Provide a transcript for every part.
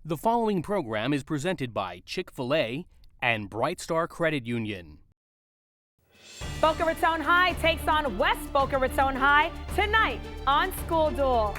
The following program is presented by Chick-fil-A and Bright Star Credit Union. Boca Raton High takes on West Boca Raton High tonight on School Duel.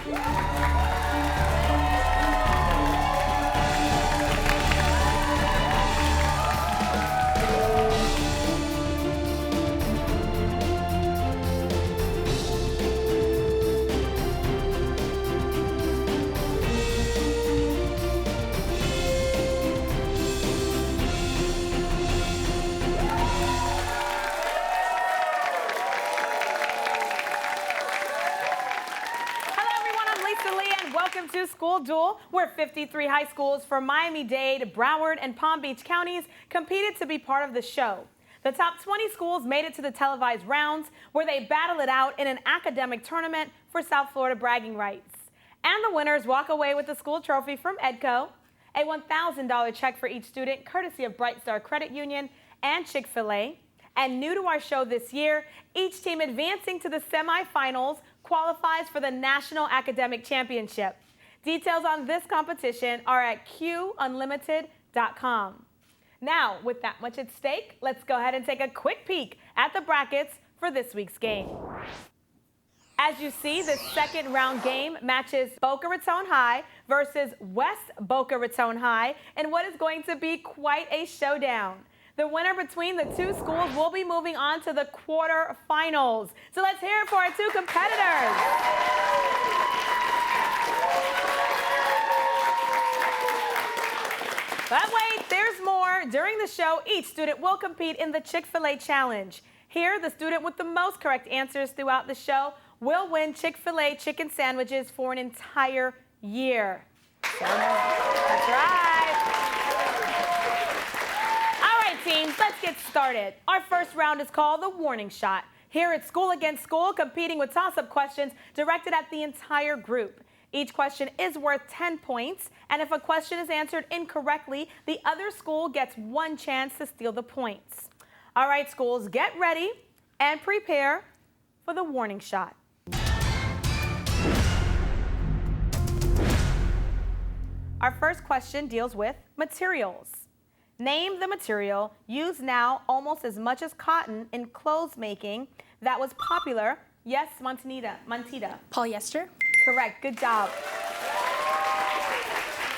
To School Duel, where 53 high schools from Miami-Dade, Broward, and Palm Beach counties competed to be part of the show. The top 20 schools made it to the televised rounds, where they battle it out in an academic tournament for South Florida bragging rights. And the winners walk away with the school trophy from EDCO, a $1,000 check for each student, courtesy of Bright Star Credit Union and Chick-fil-A. And new to our show this year, each team advancing to the semifinals qualifies for the National Academic Championship. Details on this competition are at qunlimited.com. Now, with that much at stake, let's go ahead and take a quick peek at the brackets for this week's game. As you see, this second round game matches Boca Raton High versus West Boca Raton High in what is going to be quite a showdown. The winner between the two schools will be moving on to the quarterfinals. So let's hear it for our two competitors. But wait, there's more. During the show, each student will compete in the Chick-fil-A challenge. Here, the student with the most correct answers throughout the show will win Chick-fil-A chicken sandwiches for an entire year. That's right. All right, teams, let's get started. Our first round is called the warning shot. Here it's school against school, competing with toss-up questions directed at the entire group. Each question is worth 10 points, and if a question is answered incorrectly, the other school gets one chance to steal the points. All right, schools, get ready and prepare for the warning shot. Our first question deals with materials. Name the material used now almost as much as cotton in clothes making that was popular. Yes, Mantita. Polyester. Correct. Good job.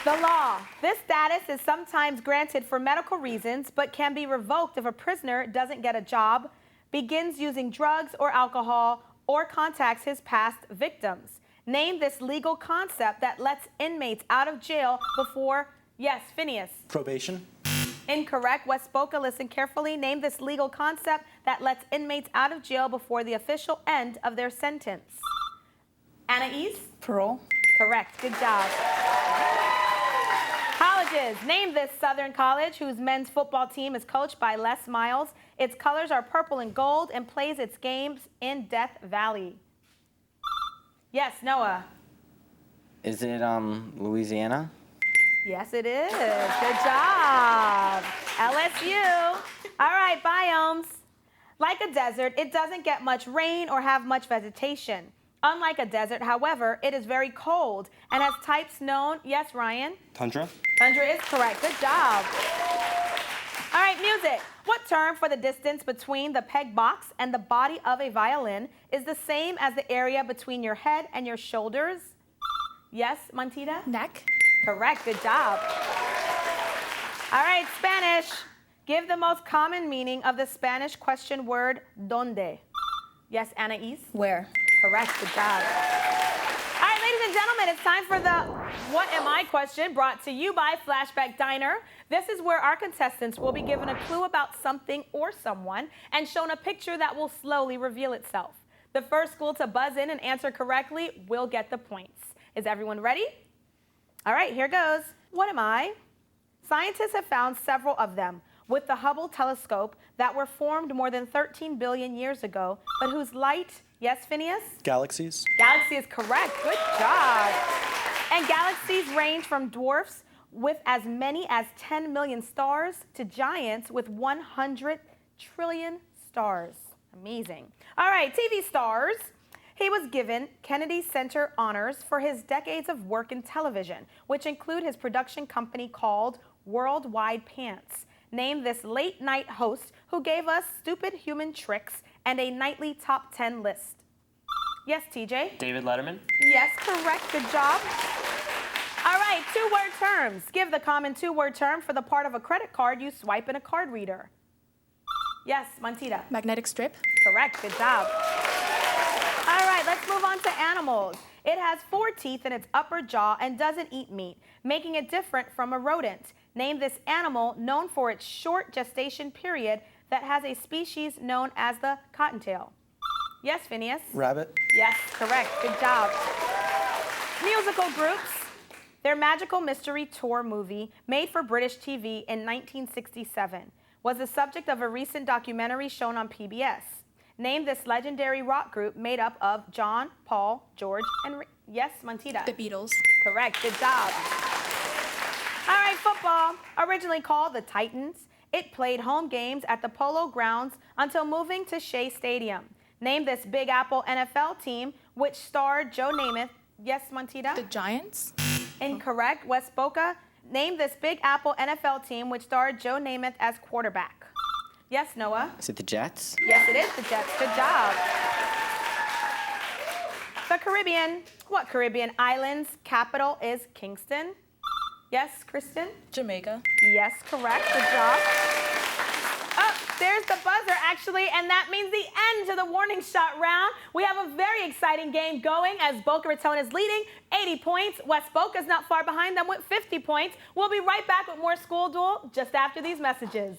The law. This status is sometimes granted for medical reasons, but can be revoked if a prisoner doesn't get a job, begins using drugs or alcohol, or contacts his past victims. Name this legal concept that lets inmates out of jail before, yes, Phineas. Probation. Incorrect. West Boca, listen carefully. Name this legal concept that lets inmates out of jail before the official end of their sentence. Anais? Parole. Correct. Good job. Colleges. Name this Southern college whose men's football team is coached by Les Miles. Its colors are purple and gold and plays its games in Death Valley. Yes, Noah. Is it Louisiana? Yes, it is. Good job. LSU. All right, biomes. Like a desert, it doesn't get much rain or have much vegetation. Unlike a desert, however, it is very cold and has types known, yes, Ryan? Tundra. Tundra is correct. Good job. All right, music. What term for the distance between the peg box and the body of a violin is the same as the area between your head and your shoulders? Yes, Mantita? Neck. Correct. Good job. All right, Spanish. Give the most common meaning of the Spanish question word donde. Yes, Anais? Where. Correct. Good job. All right, ladies and gentlemen, it's time for the What Am I question, brought to you by Flashback Diner. This is where our contestants will be given a clue about something or someone and shown a picture that will slowly reveal itself. The first school to buzz in and answer correctly will get the points. Is everyone ready? All right, here goes. What am I? Scientists have found several of them with the Hubble telescope that were formed more than 13 billion years ago, but whose light, yes, Phineas? Galaxies. Galaxy is correct. Good job. And galaxies range from dwarfs with as many as 10 million stars to giants with 100 trillion stars. Amazing. All right, TV stars. He was given Kennedy Center honors for his decades of work in television, which include his production company called Worldwide Pants. Name this late-night host who gave us stupid human tricks and a nightly top 10 list. Yes, TJ? David Letterman. Yes, correct. Good job. All right, two-word terms. Give the common two-word term for the part of a credit card you swipe in a card reader. Yes, Montita. Magnetic strip. Correct. Good job. All right, let's move on to animals. It has 4 teeth in its upper jaw and doesn't eat meat, making it different from a rodent. Name this animal known for its short gestation period that has a species known as the cottontail. Yes, Phineas? Rabbit. Yes, correct. Good job. Musical groups. Their Magical Mystery Tour movie, made for British TV in 1967, was the subject of a recent documentary shown on PBS. Name this legendary rock group made up of John, Paul, George, and... Yes, Montita? The Beatles. Correct. Good job. All right, football. Originally called the Titans, it played home games at the Polo Grounds until moving to Shea Stadium. Name this Big Apple NFL team, which starred Joe Namath. Yes, Montita? The Giants. Incorrect. West Boca. Name this Big Apple NFL team, which starred Joe Namath as quarterback. Yes, Noah? Is it the Jets? Yes, it is the Jets. Good job. The Caribbean. What Caribbean island's capital is Kingston? Yes, Kristen? Jamaica. Yes, correct. Good job. Oh, there's the buzzer, actually, and that means the end to the warning shot round. We have a very exciting game going as Boca Raton is leading 80 points. West Boca's not far behind them with 50 points. We'll be right back with more School Duel just after these messages.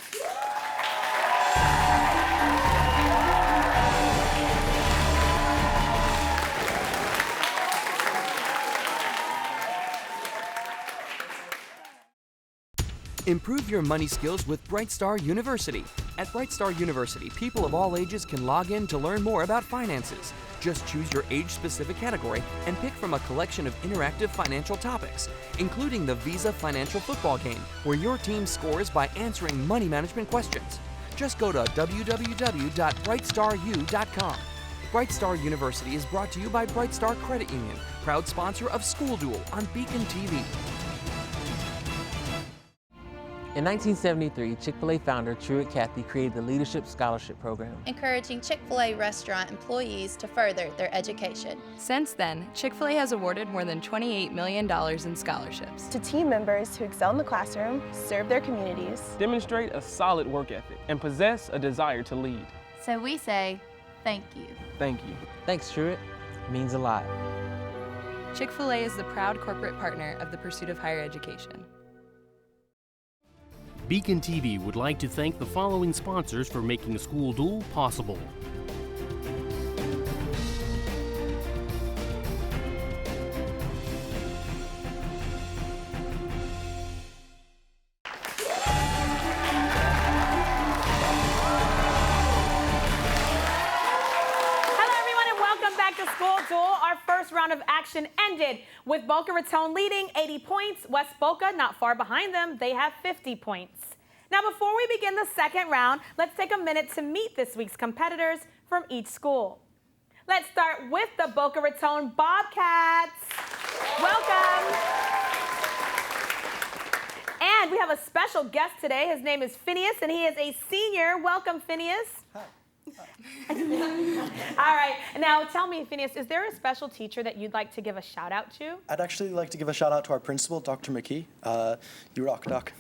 Improve your money skills with Brightstar University. At Brightstar University, people of all ages can log in to learn more about finances. Just choose your age-specific category and pick from a collection of interactive financial topics, including the Visa Financial Football Game, where your team scores by answering money management questions. Just go to www.brightstaru.com. Brightstar University is brought to you by Brightstar Credit Union, proud sponsor of School Duel on BECON-TV. In 1973, Chick-fil-A founder Truett Cathy created the Leadership Scholarship Program, encouraging Chick-fil-A restaurant employees to further their education. Since then, Chick-fil-A has awarded more than $28 million in scholarships to team members who excel in the classroom, serve their communities, demonstrate a solid work ethic, and possess a desire to lead. So we say, thank you. Thank you. Thanks, Truett. It means a lot. Chick-fil-A is the proud corporate partner of the pursuit of higher education. BECON-TV would like to thank the following sponsors for making School Duel possible. Our first round of action ended with Boca Raton leading 80 points. West Boca not far behind them. They have 50 points. Now, before we begin the second round, let's take a minute to meet this week's competitors from each school. Let's start with the Boca Raton Bobcats. Welcome. And we have a special guest today. His name is Phineas, and he is a senior. Welcome, Phineas. Hi. All right, now tell me, Phineas, is there a special teacher that you'd like to give a shout out to? I'd actually like to give a shout out to our principal, Dr. McKee. You rock, Doc.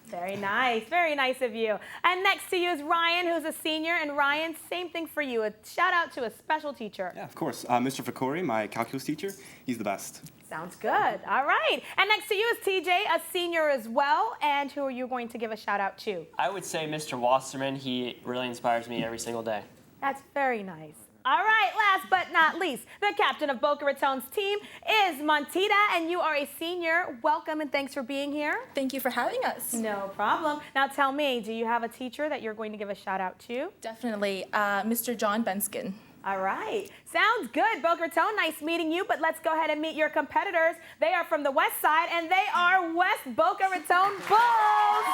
Very nice of you. And next to you is Ryan, who's a senior. And Ryan, same thing for you, a shout out to a special teacher. Yeah, of course. Mr. Fakori, my calculus teacher, he's the best. Sounds good. All right. And next to you is TJ, a senior as well. And who are you going to give a shout out to? I would say Mr. Wasserman. He really inspires me every single day. That's very nice. All right, last but not least, the captain of Boca Raton's team is Montita, and you are a senior. Welcome and thanks for being here. Thank you for having us. No problem. Now tell me, do you have a teacher that you're going to give a shout out to? Definitely, Mr. John Benskin. All right. Sounds good, Boca Raton. Nice meeting you, but let's go ahead and meet your competitors. They are from the west side, and they are West Boca Raton Bulls.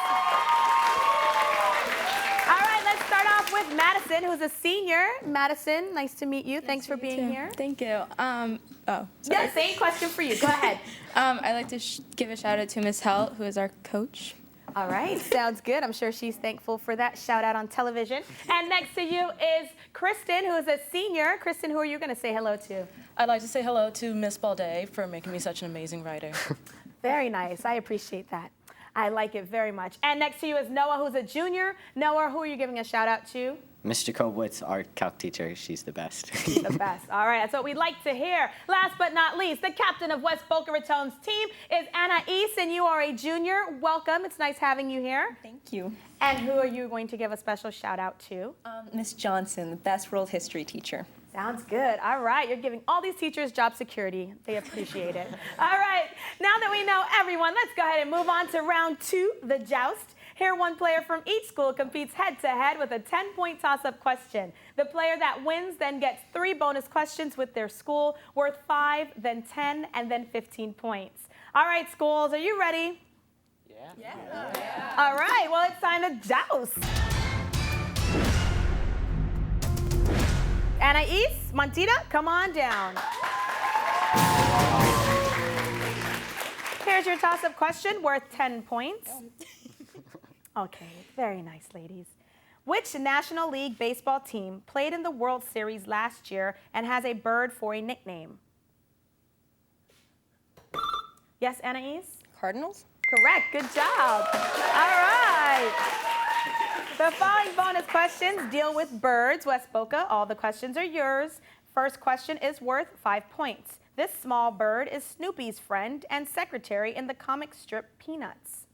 All right, let's start off with Madison, who's a senior. Madison, nice to meet you. Thanks for being here. Thank you. Yeah, same question for you. Go ahead. I'd like to give a shout out to Miss Helt, who is our coach. All right, sounds good. I'm sure she's thankful for that shout out on television. And next to you is Kristen, who is a senior. Kristen, who are you going to say hello to? I'd like to say hello to Miss Balday for making me such an amazing writer. Very nice. I appreciate that. I like it very much. And next to you is Noah, who's a junior. Noah, who are you giving a shout out to? Miss Jacobowitz, our calc teacher. She's the best. The best. All right, that's what we'd like to hear. Last but not least, the captain of West Boca Raton's team is Anais, and you are a junior. Welcome. It's nice having you here. Thank you. And who are you going to give a special shout out to? Miss Johnson, the best world history teacher. Sounds good. All right, you're giving all these teachers job security. They appreciate it. All right, now that we know everyone, let's go ahead and move on to round 2, the joust. Here, one player from each school competes head-to-head with a 10-point toss-up question. The player that wins then gets 3 bonus questions with their school, worth 5, then 10, and then 15 points. All right, schools, are you ready? Yeah. All right, well, it's time to joust. Anais, Montita, come on down. Here's your toss-up question worth 10 points. Okay, very nice, ladies. Which National League baseball team played in the World Series last year and has a bird for a nickname? Yes, Anais? Cardinals? Correct, good job. All right. The following bonus questions deal with birds. West Boca, all the questions are yours. First question is worth 5 points. This small bird is Snoopy's friend and secretary in the comic strip Peanuts.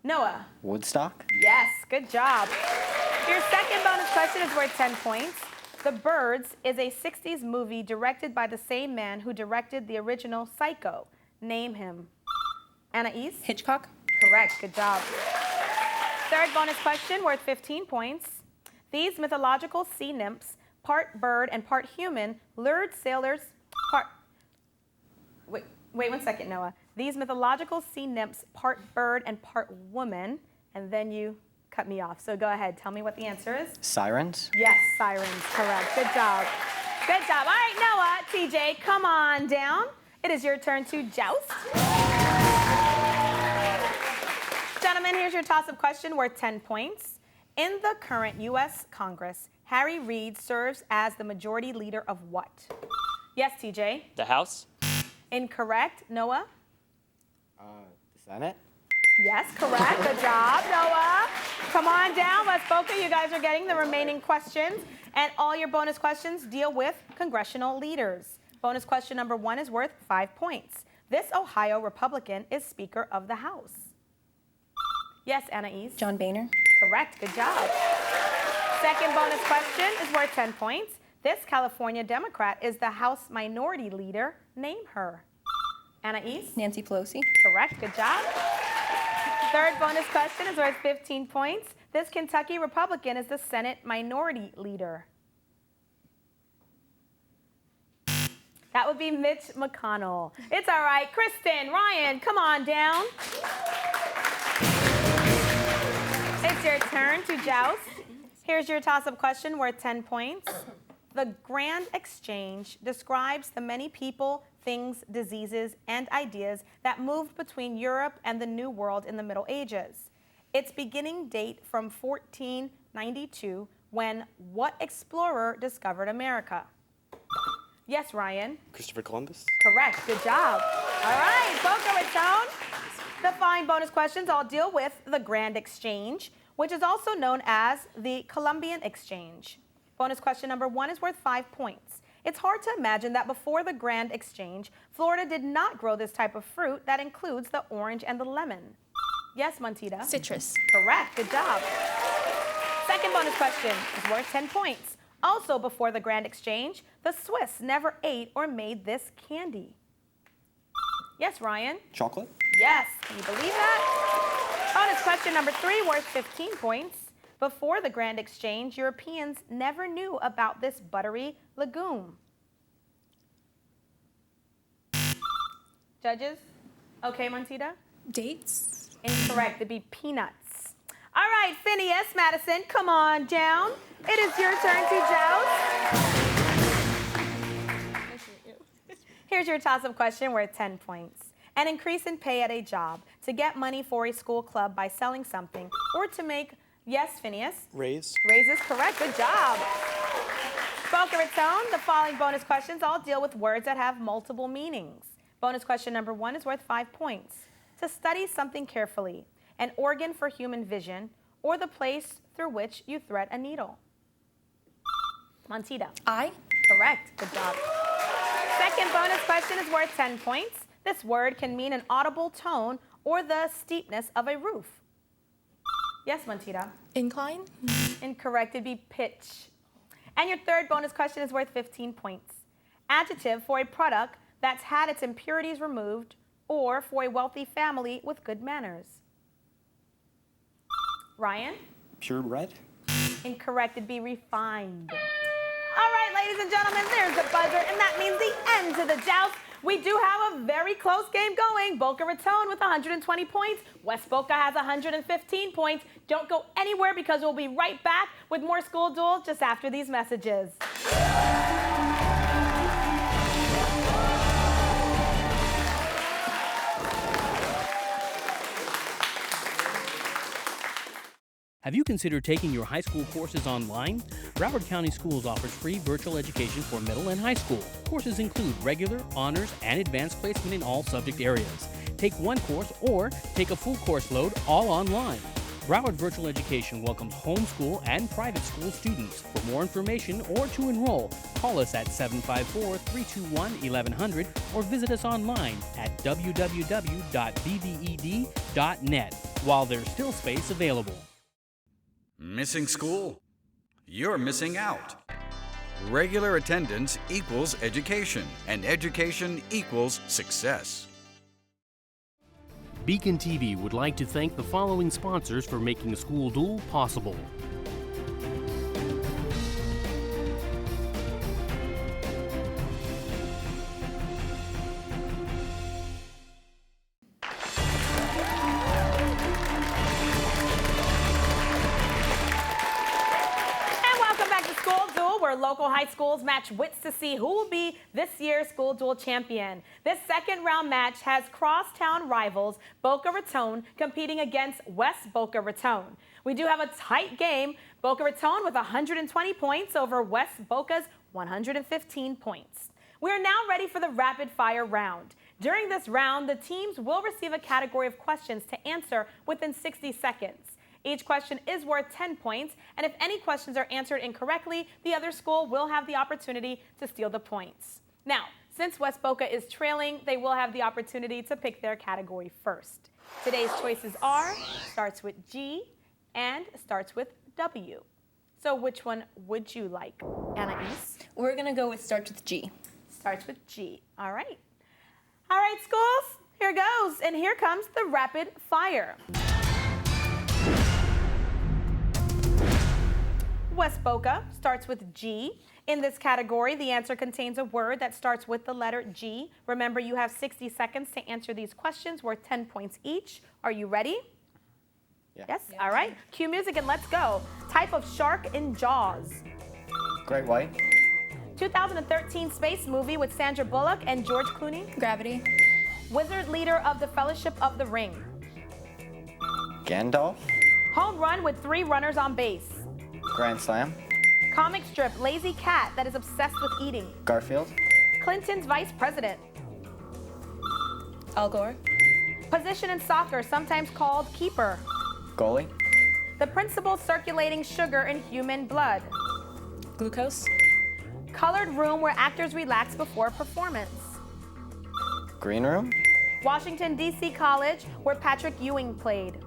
Noah. Woodstock? Yes, good job. Your second bonus question is worth 10 points. The Birds is a 60s movie directed by the same man who directed the original Psycho. Name him. Anais? Hitchcock? Correct, good job. Third bonus question worth 15 points. These mythological sea nymphs, part bird and part human, lured sailors, Wait 1 second, Noah. These mythological sea nymphs, part bird and part woman, and then you cut me off. So go ahead, tell me what the answer is. Sirens? Yes, sirens, correct. Good job. Good job. All right, Noah, TJ, come on down. It is your turn to joust. Gentlemen, here's your toss-up question worth 10 points. In the current U.S. Congress, Harry Reid serves as the majority leader of what? Yes, TJ. The House? Incorrect. Noah? The Senate? Yes, correct. Good job, Noah. Come on down, West Boca. You guys are getting the remaining questions. And all your bonus questions deal with congressional leaders. Bonus question number 1 is worth 5 points. This Ohio Republican is Speaker of the House. Yes, Anais? John Boehner. Correct. Good job. Second bonus question is worth 10 points. This California Democrat is the House Minority Leader. Name her. Anais? Nancy Pelosi. Correct. Good job. Third bonus question is worth 15 points. This Kentucky Republican is the Senate Minority Leader. That would be Mitch McConnell. It's all right. Kristen, Ryan, come on down. It's your turn to joust. Here's your toss-up question worth 10 points. The Grand Exchange describes the many people, things, diseases, and ideas that moved between Europe and the New World in the Middle Ages. Its beginning date from 1492, when what explorer discovered America? Yes, Ryan? Christopher Columbus. Correct. Good job. All right, Boca Raton. The following bonus questions all deal with the Grand Exchange, which is also known as the Columbian Exchange. Bonus question number 1 is worth 5 points. It's hard to imagine that before the Grand Exchange, Florida did not grow this type of fruit that includes the orange and the lemon. Yes, Montita? Citrus. Correct. Good job. Second bonus question is worth 10 points. Also before the Grand Exchange, the Swiss never ate or made this candy. Yes, Ryan? Chocolate. Yes. Can you believe that? Bonus question number 3 worth 15 points. Before the Grand Exchange, Europeans never knew about this buttery legume. Judges? Okay, Montita? Dates? Incorrect. It'd be peanuts. All All right, Phineas, Madison, come on down. It is your turn to joust. Here's your toss-up question worth 10 points. An increase in pay at a job, to get money for a school club by selling something, or to make, yes, Phineas? Raise. Raise is correct, good job. Boca Raton, the following bonus questions all deal with words that have multiple meanings. Bonus question number 1 is worth 5 points. To study something carefully, an organ for human vision, or the place through which you thread a needle. Montita. Eye. Correct, good job. Second bonus question is worth 10 points. This word can mean an audible tone or the steepness of a roof. Yes, Montita. Incline. Incorrect, it'd be pitch. And your third bonus question is worth 15 points. Adjective for a product that's had its impurities removed or for a wealthy family with good manners. Ryan? Purebred. Incorrect, it'd be refined. All right, ladies and gentlemen, there's the buzzer, and that means the end to the joust. We do have a very close game going. Boca Raton with 120 points. West Boca has 115 points. Don't go anywhere because we'll be right back with more School Duel just after these messages. Have you considered taking your high school courses online? Broward County Schools offers free virtual education for middle and high school. Courses include regular, honors, and advanced placement in all subject areas. Take one course or take a full course load all online. Broward Virtual Education welcomes homeschool and private school students. For more information or to enroll, call us at 754-321-1100 or visit us online at www.bved.net while there's still space available. Missing school? You're missing out. Regular attendance equals education, and education equals success. BECON-TV would like to thank the following sponsors for making School Duel possible. Local high schools match wits to see who will be this year's School Duel champion. This second round match has crosstown rivals Boca Raton competing against West Boca Raton. We do have a tight game. Boca Raton with 120 points over West Boca's 115 points. We are now ready for the rapid fire round. During this round, the teams will receive a category of questions to answer within 60 seconds. Each question is worth 10 points, and if any questions are answered incorrectly, the other school will have the opportunity to steal the points. Now, since West Boca is trailing, they will have the opportunity to pick their category first. Today's choices are, starts with G and starts with W. So which one would you like, Anais? We're gonna go with starts with G. Starts with G, all right. All right, schools, here goes, and here comes the rapid fire. West Boca starts with G. In this category, the answer contains a word that starts with the letter G. Remember, you have 60 seconds to answer these questions worth 10 points each. Are you ready? Yeah. Yes? All right. Cue music and let's go. Type of shark in Jaws. Great white. 2013 space movie with Sandra Bullock and George Clooney. Gravity. Wizard leader of the Fellowship of the Ring. Gandalf. Home run with 3 runners on base. Grand Slam. Comic strip, lazy cat that is obsessed with eating. Garfield. Clinton's vice president. Al Gore. Position in soccer, sometimes called keeper. Goalie. The principal circulating sugar in human blood. Glucose. Colored room where actors relax before performance. Green room. Washington, D.C. College, where Patrick Ewing played.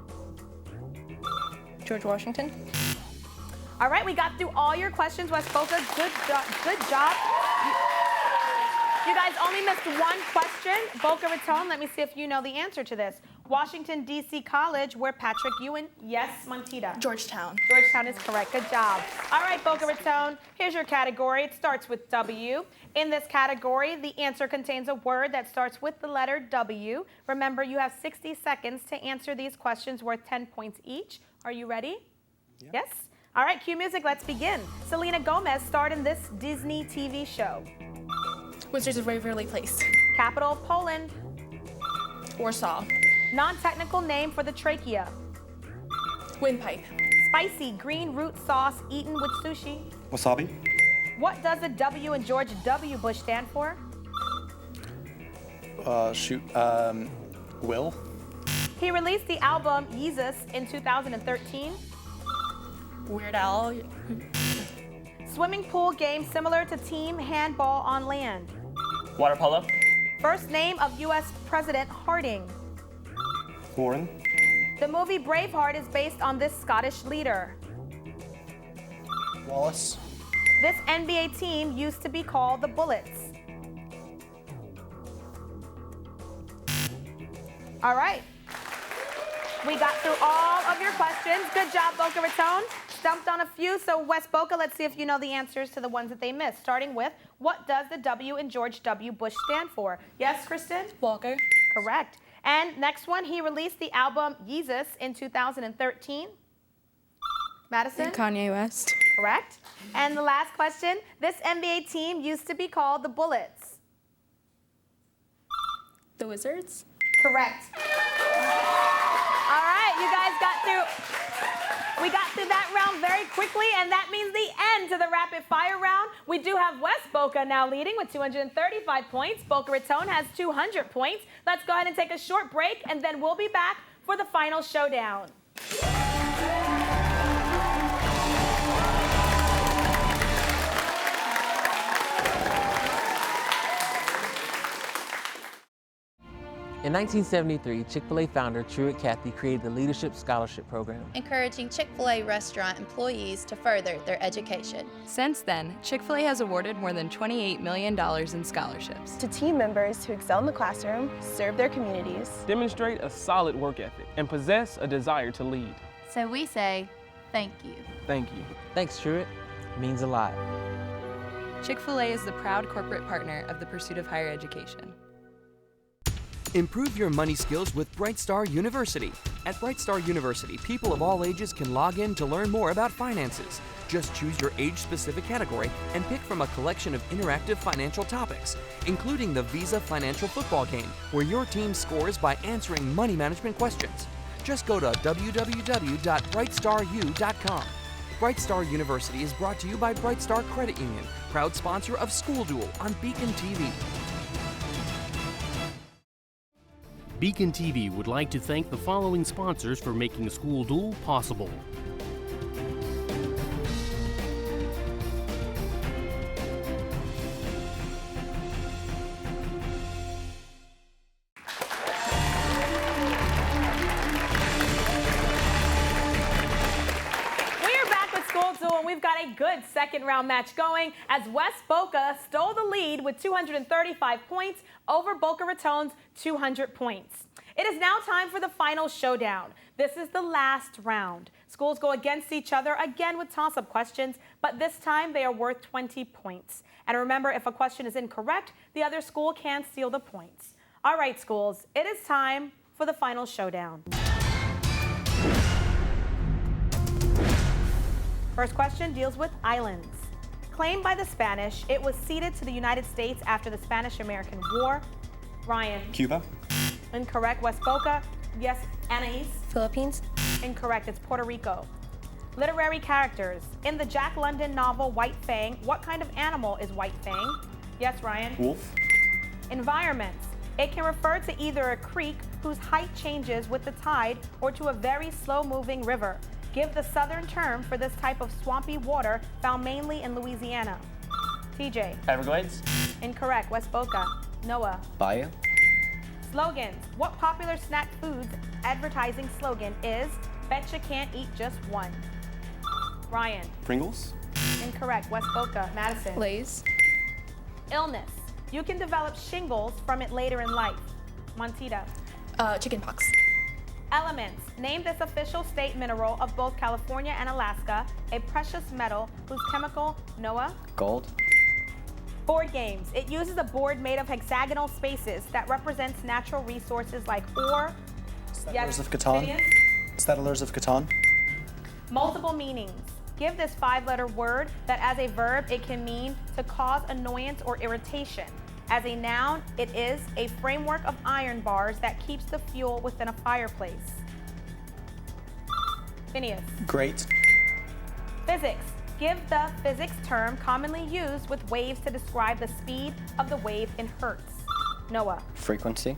George Washington. All right, we got through all your questions, West Boca. Good job. You guys only missed one question. Boca Raton, let me see if you know the answer to this. Washington, D.C. College, where Patrick Ewing, yes, Montita. Georgetown. Georgetown is correct. Good job. All right, Boca Raton, here's your category. It starts with W. In this category, the answer contains a word that starts with the letter W. Remember, you have 60 seconds to answer these questions worth 10 points each. Are you ready? Yes? All right, cue music, let's begin. Selena Gomez starred in this Disney TV show. Wizards of Waverly Place. Capital of Poland. Warsaw. Non-technical name for the trachea. Windpipe. Spicy green root sauce eaten with sushi. Wasabi. What does the W in George W. Bush stand for? Will. He released the album Yeezus in 2013. Weird Al. Swimming pool game similar to team handball on land. Water polo. First name of U.S. President Harding. Warren. The movie Braveheart is based on this Scottish leader. Wallace. This NBA team used to be called the Bullets. All right. We got through all of your questions. Good job, Boca Raton. Stumped on a few, so West Boca, let's see if you know the answers to the ones that they missed. Starting with, what does the W in George W. Bush stand for? Yes, Kristen? Walker. Correct. And next one, he released the album Yeezus in 2013. Madison? Kanye West. Correct. And the last question, this NBA team used to be called the Bullets. The Wizards. Correct. All right, you guys we got through that round very quickly, and that means the end to the rapid fire round. We do have West Boca now leading with 235 points. Boca Raton has 200 points. Let's go ahead and take a short break, and then we'll be back for the final showdown. In 1973, Chick-fil-A founder Truett Cathy created the Leadership Scholarship Program, encouraging Chick-fil-A restaurant employees to further their education. Since then, Chick-fil-A has awarded more than $28 million in scholarships To team members who excel in the classroom, serve their communities, demonstrate a solid work ethic, and possess a desire to lead. So we say, thank you. Thank you. Thanks, Truett. It means a lot. Chick-fil-A is the proud corporate partner of the pursuit of higher education. Improve your money skills with Bright Star University. At Bright Star University, people of all ages can log in to learn more about finances. Just choose your age-specific category and pick from a collection of interactive financial topics, including the Visa Financial Football Game, where your team scores by answering money management questions. Just go to www.brightstaru.com. Bright Star University is brought to you by Bright Star Credit Union, proud sponsor of School Duel on BECON-TV. BECON-TV would like to thank the following sponsors for making School Duel possible. We've got a good second round match going as West Boca stole the lead with 235 points over Boca Raton's 200 points. It is now time for the final showdown. This is the last round. Schools go against each other again with toss-up questions, but this time they are worth 20 points. And remember, if a question is incorrect, the other school can steal the points. All right, schools, it is time for the final showdown. First question deals with islands. Claimed by the Spanish, it was ceded to the United States after the Spanish-American War. Ryan. Cuba. Incorrect. West Boca. Yes, Anais. Philippines. Incorrect. It's Puerto Rico. Literary characters. In the Jack London novel White Fang, what kind of animal is White Fang? Yes, Ryan. Wolf. Environments. It can refer to either a creek whose height changes with the tide or to a very slow-moving river. Give the southern term for this type of swampy water found mainly in Louisiana. TJ. Everglades. Incorrect. West Boca. Noah. Bayou. Slogans. What popular snack foods advertising slogan is, "Bet you can't eat just one"? Ryan. Pringles. Incorrect. West Boca. Madison. Lay's. Illness. You can develop shingles from it later in life. Montita. Chickenpox. Elements. Name this official state mineral of both California and Alaska, a precious metal whose chemical, Noah? Gold. Board games. It uses a board made of hexagonal spaces that represents natural resources like ore. Settlers of Catan. Phineas? Settlers of Catan. Multiple meanings. Give this 5-letter word that as a verb, it can mean to cause annoyance or irritation. As a noun, it is a framework of iron bars that keeps the fuel within a fireplace. Phineas. Great. Physics. Give the physics term commonly used with waves to describe the speed of the wave in hertz. Noah. Frequency.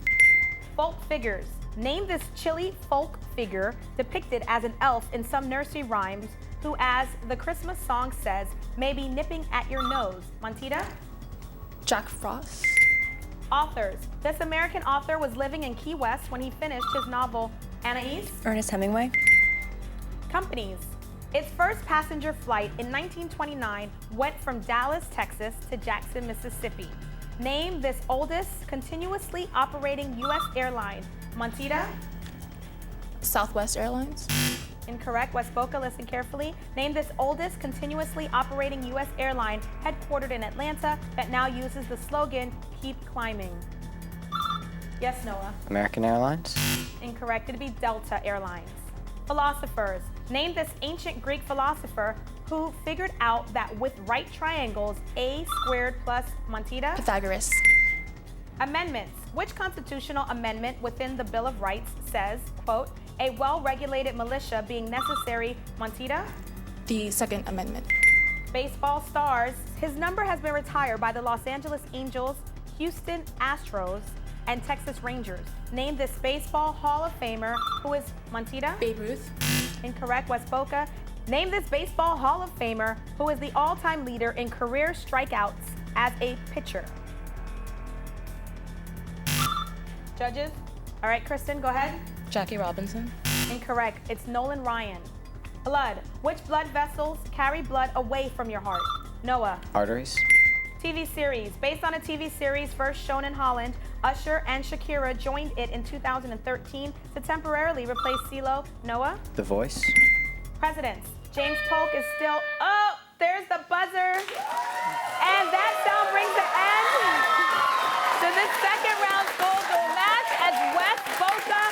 Folk figures. Name this chilly folk figure depicted as an elf in some nursery rhymes who, as the Christmas song says, may be nipping at your nose. Montita? Jack Frost. Authors. This American author was living in Key West when he finished his novel Anais. Ernest Hemingway. Companies. Its first passenger flight in 1929 went from Dallas, Texas to Jackson, Mississippi. Name this oldest continuously operating U.S. airline. Montita? Southwest Airlines. Incorrect. West Boca, listen carefully. Name this oldest continuously operating U.S. airline headquartered in Atlanta that now uses the slogan, "Keep climbing." Yes, Noah? American Airlines. Incorrect. It'd be Delta Airlines. Philosophers. Name this ancient Greek philosopher who figured out that with right triangles, a squared plus Montita? Pythagoras. Amendments. Which constitutional amendment within the Bill of Rights says, quote, a well-regulated militia being necessary, Montita? The Second Amendment. Baseball stars. His number has been retired by the Los Angeles Angels, Houston Astros, and Texas Rangers. Name this baseball Hall of Famer who is Montita? Babe Ruth. Incorrect. West Boca. Name this baseball Hall of Famer who is the all-time leader in career strikeouts as a pitcher. Judges? All right, Kristen, go ahead. Jackie Robinson. Incorrect. It's Nolan Ryan. Blood. Which blood vessels carry blood away from your heart? Noah. Arteries. TV series. Based on a TV series first shown in Holland, Usher and Shakira joined it in 2013 to temporarily replace CeeLo. Noah. The Voice. Presidents. James Polk is still... Oh, there's the buzzer. And that sound brings an end to this second round School Duel match as West Boca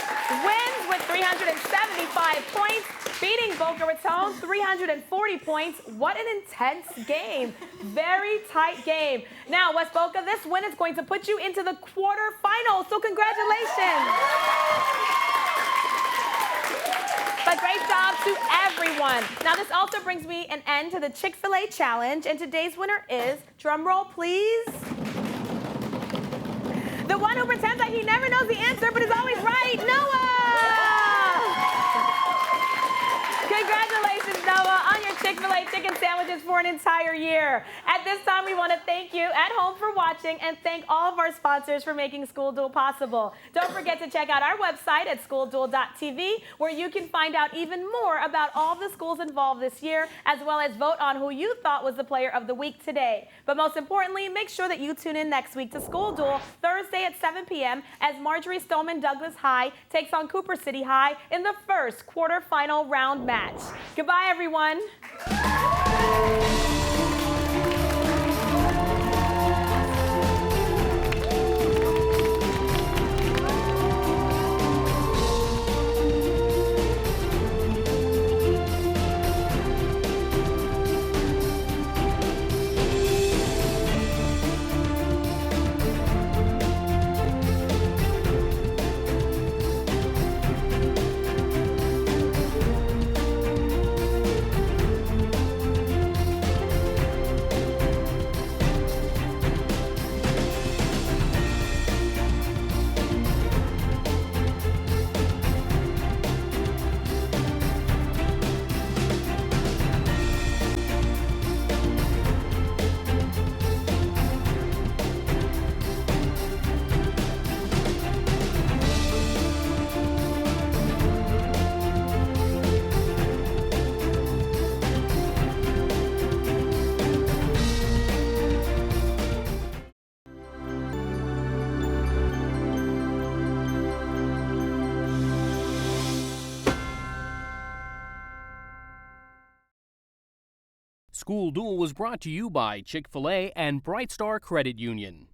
wins with 375 points, beating Boca Raton 340 points. What an intense game. Very tight game. Now, West Boca, this win is going to put you into the quarterfinals, so congratulations. But great job to everyone. Now, this also brings me an end to the Chick-fil-A challenge, and today's winner is, drum roll please, the one who pretends like he never knows the answer but is always right, Noah! Congratulations, Noah, on your Chick-fil-A chicken sandwiches for an entire year. At this time, we want to thank you at home for watching and thank all of our sponsors for making School Duel possible. Don't forget to check out our website at schoolduel.tv, where you can find out even more about all the schools involved this year, as well as vote on who you thought was the player of the week today. But most importantly, make sure that you tune in next week to School Duel Thursday at 7 p.m. as Marjorie Stoneman Douglas High takes on Cooper City High in the first quarterfinal round match. Goodbye, everyone. School Duel was brought to you by Chick-fil-A and Bright Star Credit Union.